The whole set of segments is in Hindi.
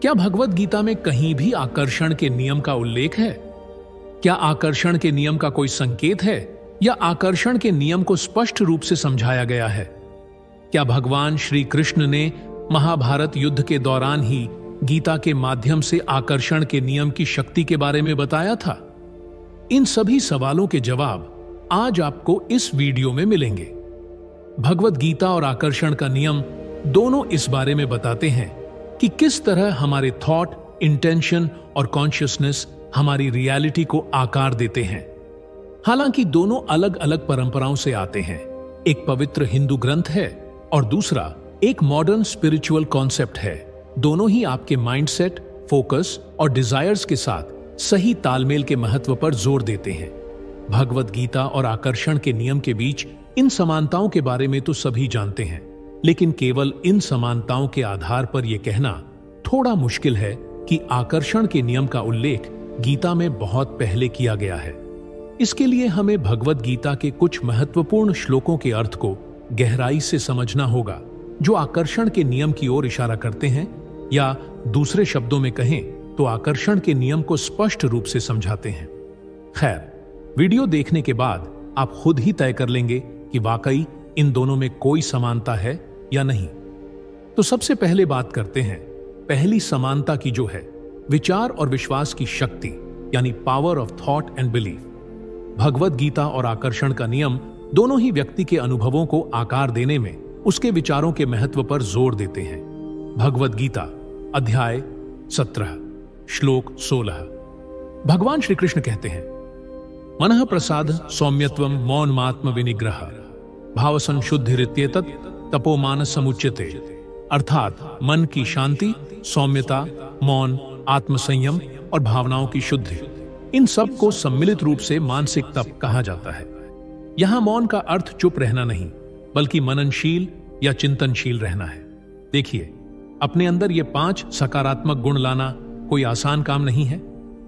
क्या भगवत गीता में कहीं भी आकर्षण के नियम का उल्लेख है? क्या आकर्षण के नियम का कोई संकेत है या आकर्षण के नियम को स्पष्ट रूप से समझाया गया है? क्या भगवान श्री कृष्ण ने महाभारत युद्ध के दौरान ही गीता के माध्यम से आकर्षण के नियम की शक्ति के बारे में बताया था? इन सभी सवालों के जवाब आज आपको इस वीडियो में मिलेंगे। भगवत गीता और आकर्षण का नियम दोनों इस बारे में बताते हैं कि किस तरह हमारे थॉट, इंटेंशन और कॉन्शियसनेस हमारी रियलिटी को आकार देते हैं। हालांकि दोनों अलग अलग परंपराओं से आते हैं। एक पवित्र हिंदू ग्रंथ है और दूसरा एक मॉडर्न स्पिरिचुअल कॉन्सेप्ट है। दोनों ही आपके माइंडसेट, फोकस और डिजायर्स के साथ सही तालमेल के महत्व पर जोर देते हैं। भगवत गीता और आकर्षण के नियम के बीच इन समानताओं के बारे में तो सभी जानते हैं, लेकिन केवल इन समानताओं के आधार पर यह कहना थोड़ा मुश्किल है कि आकर्षण के नियम का उल्लेख गीता में बहुत पहले किया गया है। इसके लिए हमें भगवत गीता के कुछ महत्वपूर्ण श्लोकों के अर्थ को गहराई से समझना होगा, जो आकर्षण के नियम की ओर इशारा करते हैं, या दूसरे शब्दों में कहें तो आकर्षण के नियम को स्पष्ट रूप से समझाते हैं। खैर, वीडियो देखने के बाद आप खुद ही तय कर लेंगे कि वाकई इन दोनों में कोई समानता है या नहीं। तो सबसे पहले बात करते हैं पहली समानता की, जो है विचार और विश्वास की शक्ति, यानी power of thought and belief. Bhagavad Gita और आकर्षण का नियम दोनों ही व्यक्ति के अनुभवों को आकार देने में उसके विचारों के महत्व पर जोर देते हैं। भगवत गीता अध्याय 17 श्लोक 16। भगवान श्री कृष्ण कहते हैं, मनः प्रसाद सौम्यत्वम मौनमात्म विनिग्रह भाव संशुद्धिरित्येतत् तपोमानस समुच्यते। अर्थात मन की शांति, सौम्यता, मौन, आत्मसंयम और भावनाओं की शुद्धि, इन सब को सम्मिलित रूप से मानसिक तप कहा जाता है। यहां मौन का अर्थ चुप रहना नहीं, बल्कि मननशील या चिंतनशील रहना है। देखिए, अपने अंदर ये 5 सकारात्मक गुण लाना कोई आसान काम नहीं है।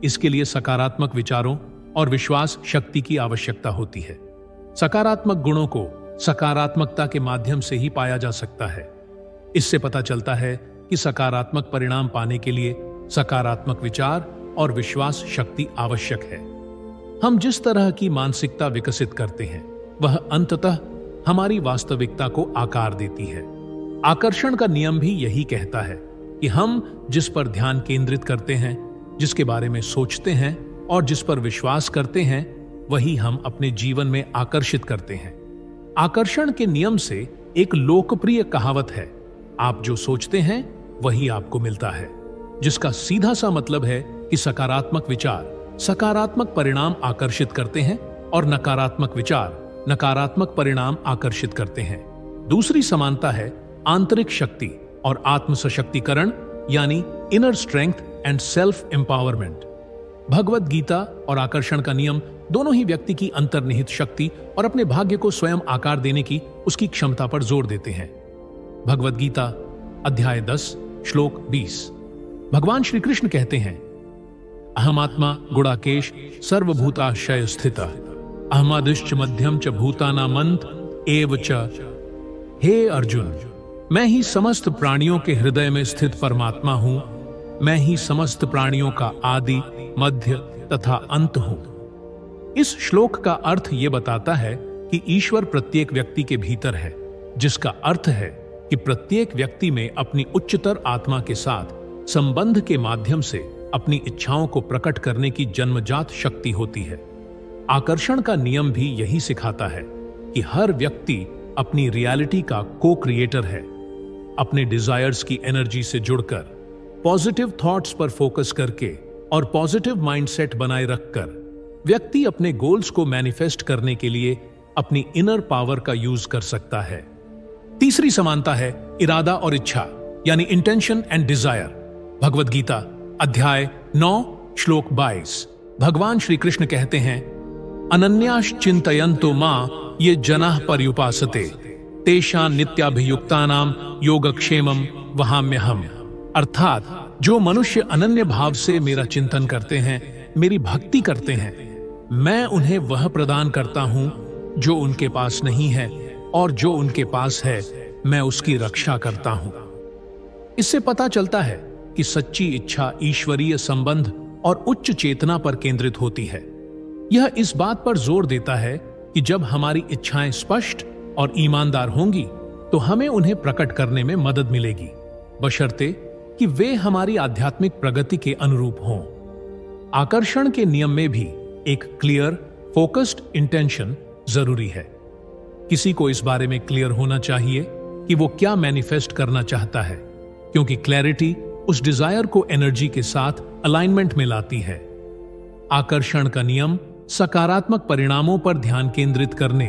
इसके लिए सकारात्मक विचारों और विश्वास शक्ति की आवश्यकता होती है। सकारात्मक गुणों को सकारात्मकता के माध्यम से ही पाया जा सकता है। इससे पता चलता है कि सकारात्मक परिणाम पाने के लिए सकारात्मक विचार और विश्वास शक्ति आवश्यक है। हम जिस तरह की मानसिकता विकसित करते हैं, वह अंततः हमारी वास्तविकता को आकार देती है। आकर्षण का नियम भी यही कहता है कि हम जिस पर ध्यान केंद्रित करते हैं, जिसके बारे में सोचते हैं और जिस पर विश्वास करते हैं, वही हम अपने जीवन में आकर्षित करते हैं। आकर्षण के नियम से एक लोकप्रिय कहावत है, आप जो सोचते हैं वही आपको मिलता है, जिसका सीधा सा मतलब है कि सकारात्मक विचार सकारात्मक परिणाम आकर्षित करते हैं और नकारात्मक विचार नकारात्मक परिणाम आकर्षित करते हैं। दूसरी समानता है आंतरिक शक्ति और आत्म सशक्तिकरण, यानी inner strength and self empowerment. Bhagavad Gita और आकर्षण का नियम दोनों ही व्यक्ति की अंतर्निहित शक्ति और अपने भाग्य को स्वयं आकार देने की उसकी क्षमता पर जोर देते हैं। भगवत गीता अध्याय 10 श्लोक 20। भगवान श्री कृष्ण कहते हैं, अहमात्मा गुणाकेश सर्वभूताशय स्थित अहमादिश्च मध्यम च भूतानामंत एव च। हे अर्जुन, मैं ही समस्त प्राणियों के हृदय में स्थित परमात्मा हूं। मैं ही समस्त प्राणियों का आदि, मध्य तथा अंत हूं। इस श्लोक का अर्थ यह बताता है कि ईश्वर प्रत्येक व्यक्ति के भीतर है, जिसका अर्थ है कि प्रत्येक व्यक्ति में अपनी उच्चतर आत्मा के साथ संबंध के माध्यम से अपनी इच्छाओं को प्रकट करने की जन्मजात शक्ति होती है। आकर्षण का नियम भी यही सिखाता है कि हर व्यक्ति अपनी रियलिटी का को क्रिएटर है। अपने डिजायर्स की एनर्जी से जुड़कर, पॉजिटिव थॉट्स पर फोकस करके और पॉजिटिव माइंडसेट बनाए रखकर व्यक्ति अपने गोल्स को मैनिफेस्ट करने के लिए अपनी इनर पावर का यूज कर सकता है। तीसरी समानता है इरादा और इच्छा, यानी intention and desire. Bhagavad Gita अध्याय 9 श्लोक 22। भगवान श्री कृष्ण कहते हैं, अनन्याश् चिन्तयन्तो मां ये जनाः पर्युपासते तेषां नित्याभियुक्तानां योगक्षेमं वहाम्यहम्। अर्थात जो मनुष्य अनन्य भाव से मेरा चिंतन करते हैं, मेरी भक्ति करते हैं, मैं उन्हें वह प्रदान करता हूं जो उनके पास नहीं है, और जो उनके पास है मैं उसकी रक्षा करता हूं। इससे पता चलता है कि सच्ची इच्छा ईश्वरीय संबंध और उच्च चेतना पर केंद्रित होती है। यह इस बात पर जोर देता है कि जब हमारी इच्छाएं स्पष्ट और ईमानदार होंगी तो हमें उन्हें प्रकट करने में मदद मिलेगी, बशर्ते कि वे हमारी आध्यात्मिक प्रगति के अनुरूप हों। आकर्षण के नियम में भी एक क्लियर, फोकस्ड इंटेंशन जरूरी है। किसी को इस बारे में क्लियर होना चाहिए कि वो क्या मैनिफेस्ट करना चाहता है, क्योंकि क्लैरिटी उस डिजायर को एनर्जी के साथ अलाइनमेंट में लाती है। आकर्षण का नियम सकारात्मक परिणामों पर ध्यान केंद्रित करने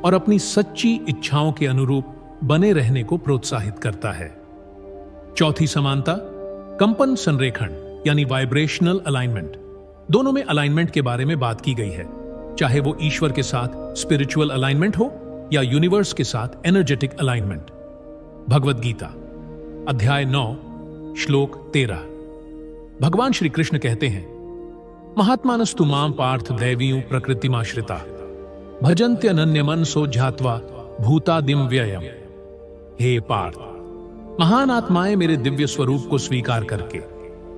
और अपनी सच्ची इच्छाओं के अनुरूप बने रहने को प्रोत्साहित करता है। चौथी समानता, कंपन संरेखण यानी वाइब्रेशनल अलाइनमेंट। दोनों में अलाइनमेंट के बारे में बात की गई है, चाहे वो ईश्वर के साथ स्पिरिचुअल अलाइनमेंट हो या यूनिवर्स के साथ एनर्जेटिक अलाइनमेंट। भगवद गीता अध्याय 9 श्लोक 13। भगवान श्री कृष्ण कहते हैं, महात्मानस्तु मां पार्थ दैवीयं प्रकृतिमाश्रिता भजन्त्यनन्य मनसो ध्यात्वा भूतादिम व्ययम्। हे पार्थ, महान आत्माएं मेरे दिव्य स्वरूप को स्वीकार करके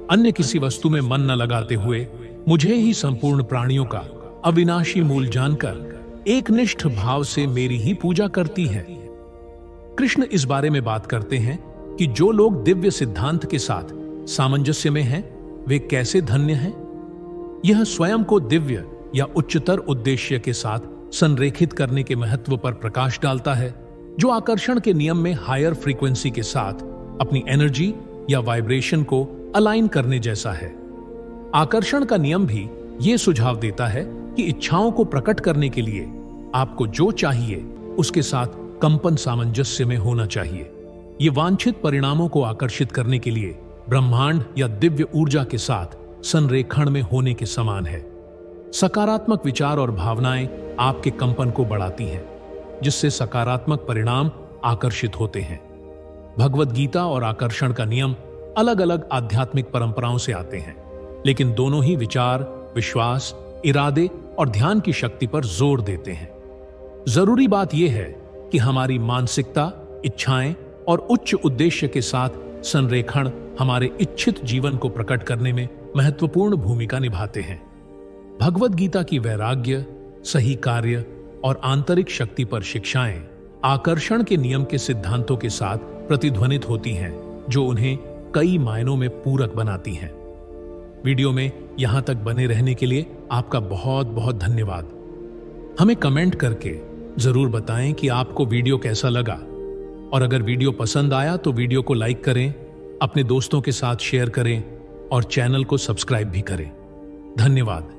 अन्य किसी वस्तु में मन न लगाते हुए मुझे ही संपूर्ण प्राणियों का अविनाशी मूल जानकर एकनिष्ठ भाव से मेरी ही पूजा करती है। कृष्ण इस बारे में बात करते हैं कि जो लोग दिव्य सिद्धांत के साथ सामंजस्य में हैं, वे कैसे धन्य हैं। यह स्वयं को दिव्य या उच्चतर उद्देश्य के साथ संरेखित करने के महत्व पर प्रकाश डालता है, जो आकर्षण के नियम में हायर फ्रीक्वेंसी के साथ अपनी एनर्जी या वाइब्रेशन को अलाइन करने जैसा है। आकर्षण का नियम भी यह सुझाव देता है कि इच्छाओं को प्रकट करने के लिए आपको जो चाहिए उसके साथ कंपन सामंजस्य में होना चाहिए। ये वांछित परिणामों को आकर्षित करने के लिए ब्रह्मांड या दिव्य ऊर्जा के साथ संरेखण में होने के समान है। सकारात्मक विचार और भावनाएं आपके कंपन को बढ़ाती हैं, जिससे सकारात्मक परिणाम आकर्षित होते हैं। भगवद गीता और आकर्षण का नियम अलग अलग आध्यात्मिक परंपराओं से आते हैं, लेकिन दोनों ही विचार, विश्वास, इरादे और ध्यान की शक्ति पर जोर देते हैं। जरूरी बात यह है कि हमारी मानसिकता, इच्छाएं और उच्च उद्देश्य के साथ संरेखण हमारे इच्छित जीवन को प्रकट करने में महत्वपूर्ण भूमिका निभाते हैं। भगवद गीता की वैराग्य, सही कार्य और आंतरिक शक्ति पर शिक्षाएं आकर्षण के नियम के सिद्धांतों के साथ प्रतिध्वनित होती हैं, जो उन्हें कई मायनों में पूरक बनाती हैं। वीडियो में यहां तक बने रहने के लिए आपका बहुत बहुत धन्यवाद। हमें कमेंट करके जरूर बताएं कि आपको वीडियो कैसा लगा, और अगर वीडियो पसंद आया तो वीडियो को लाइक करें, अपने दोस्तों के साथ शेयर करें और चैनल को सब्सक्राइब भी करें। धन्यवाद।